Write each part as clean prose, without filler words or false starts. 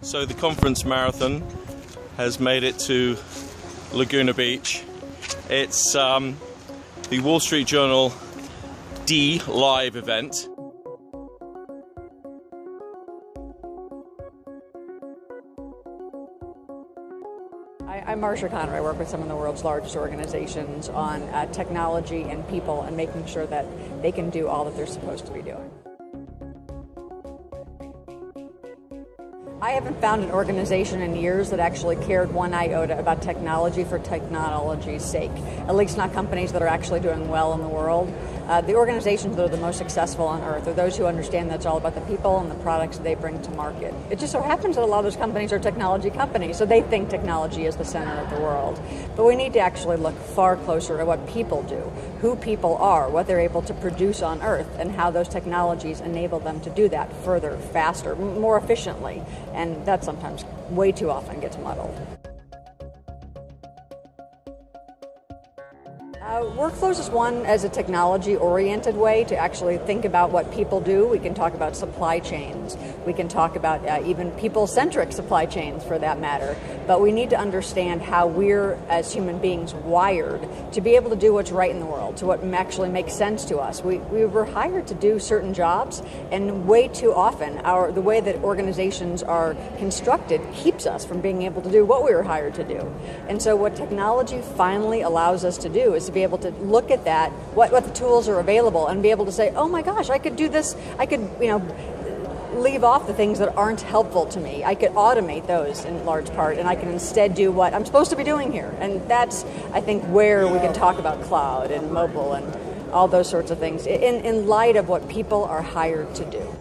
So the conference marathon has made it to Laguna Beach. It's the Wall Street Journal D live event. I'm Marcia Conner. I work with some of the world's largest organizations on technology and people and making sure that they can do all that they're supposed to be doing. I haven't found an organization in years that actually cared one iota about technology for technology's sake, at least not companies that are actually doing well in the world. The organizations that are the most successful on earth are those who understand that it's all about the people and the products they bring to market. It just so happens that a lot of those companies are technology companies, so they think technology is the center of the world. But we need to actually look far closer at what people do, who people are, what they're able to produce on earth, and how those technologies enable them to do that further, faster, more efficiently. And that sometimes, way too often, gets muddled. Workflows is one as a technology-oriented way to actually think about what people do. We can talk about supply chains. We can talk about even people-centric supply chains, for that matter. But we need to understand how we're, as human beings, wired to be able to do what's right in the world, to what actually makes sense to us. We were hired to do certain jobs, and way too often, the way that organizations are constructed keeps us from being able to do what we were hired to do. And so what technology finally allows us to do is to be able to look at that, what the tools are available, and be able to say, oh my gosh, I could do this, I could, leave off the things that aren't helpful to me. I could automate those in large part, and I can instead do what I'm supposed to be doing here. And that's, I think, where we can talk about cloud and mobile and all those sorts of things in light of what people are hired to do.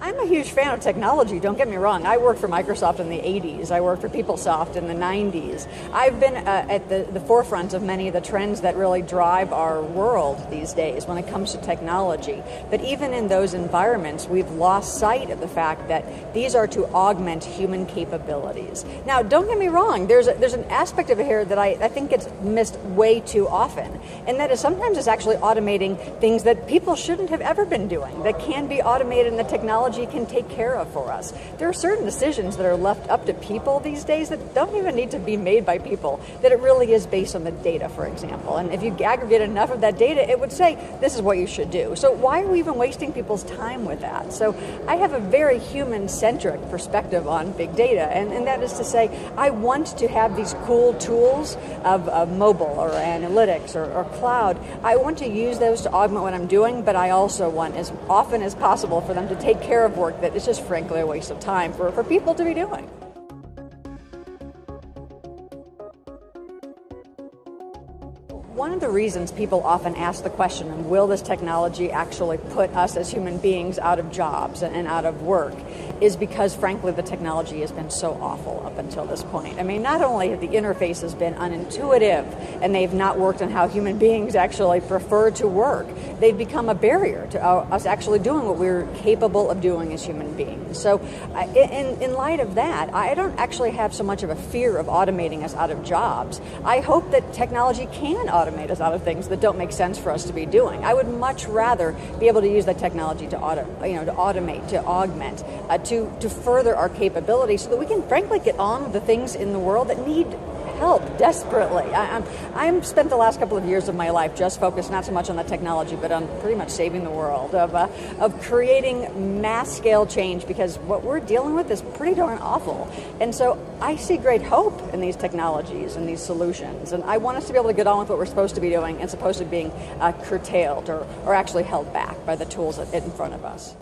I'm a huge fan of technology, don't get me wrong. I worked for Microsoft in the 80s. I worked for PeopleSoft in the 90s. I've been at the forefront of many of the trends that really drive our world these days when it comes to technology. But even in those environments, we've lost sight of the fact that these are to augment human capabilities. Now, don't get me wrong, there's an aspect of it here that I think gets missed way too often, and that is sometimes it's actually automating things that people shouldn't have ever been doing, that can be automated and the technology can take care of for us. There are certain decisions that are left up to people these days that don't even need to be made by people, that it really is based on the data, for example. And if you aggregate enough of that data, it would say, this is what you should do. So why are we even wasting people's time with that? So I have a very human-centric perspective on big data, and that is to say, I want to have these cool tools of mobile or analytics or cloud. I want to use those to augment what I'm doing, but I also want, as often as possible, for them to take care of work that is just frankly a waste of time for people to be doing. One of the reasons people often ask the question, will this technology actually put us as human beings out of jobs and out of work, is because, frankly, the technology has been so awful up until this point. I mean, not only have the interfaces been unintuitive and they've not worked on how human beings actually prefer to work, they've become a barrier to us actually doing what we're capable of doing as human beings. So in light of that, I don't actually have so much of a fear of automating us out of jobs. I hope that technology can automate us out of things that don't make sense for us to be doing. I would much rather be able to use that technology to automate, to augment, to further our capabilities so that we can frankly get on with the things in the world that need help desperately. I'm spent the last couple of years of my life just focused not so much on the technology, but on pretty much saving the world, of creating mass scale change, because what we're dealing with is pretty darn awful. And so I see great hope in these technologies and these solutions, and I want us to be able to get on with what we're supposed to be doing and supposed to be being curtailed or actually held back by the tools in front of us.